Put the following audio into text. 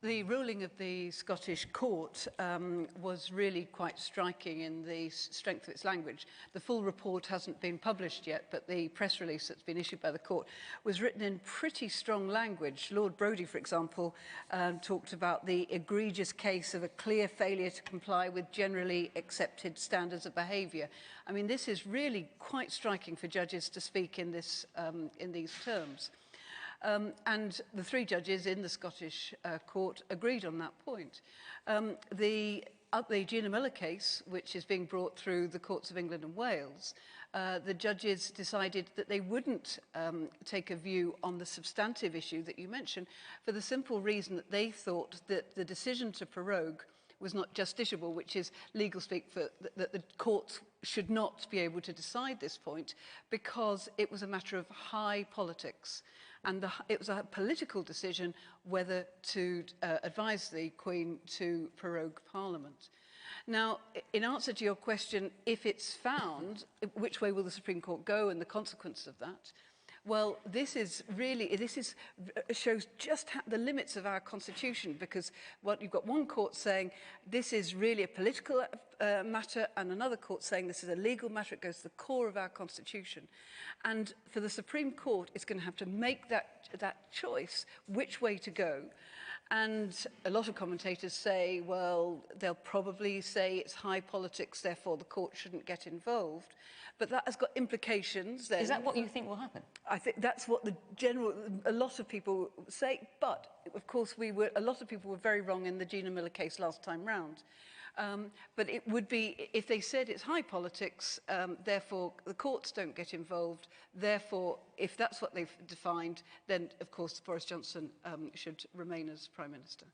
The ruling of the Scottish court was really quite striking in the strength of its language. The full report hasn't been published yet, but the press release that's been issued by the court was written in pretty strong language. Lord Brodie, for example, talked about the egregious case of a clear failure to comply with generally accepted standards of behaviour. I mean, this is really quite striking for judges to speak in these terms. And the three judges in the Scottish court agreed on that point. The Gina Miller case, which is being brought through the courts of England and Wales, the judges decided that they wouldn't take a view on the substantive issue that you mentioned, for the simple reason that they thought that the decision to prorogue was not justiciable, which is legal speak for that the courts should not be able to decide this point because it was a matter of high politics. And it was a political decision whether to advise the Queen to prorogue Parliament. Now, in answer to your question, if it's found, which way will the Supreme Court go and the consequence of that? Well, this shows just the limits of our constitution, because you've got one court saying this is really a political matter and another court saying this is a legal matter. It goes to the core of our constitution. And for the Supreme Court, it's going to have to make that choice, which way to go. And a lot of commentators say, well, they'll probably say it's high politics, therefore the court shouldn't get involved. But that has got implications then. Is that what you think will happen? I think that's what a lot of people say. But, of course, a lot of people were very wrong in the Gina Miller case last time round. But it would be, if they said it's high politics, therefore the courts don't get involved, therefore, if that's what they've defined, then, of course, Boris Johnson should remain as Prime Minister.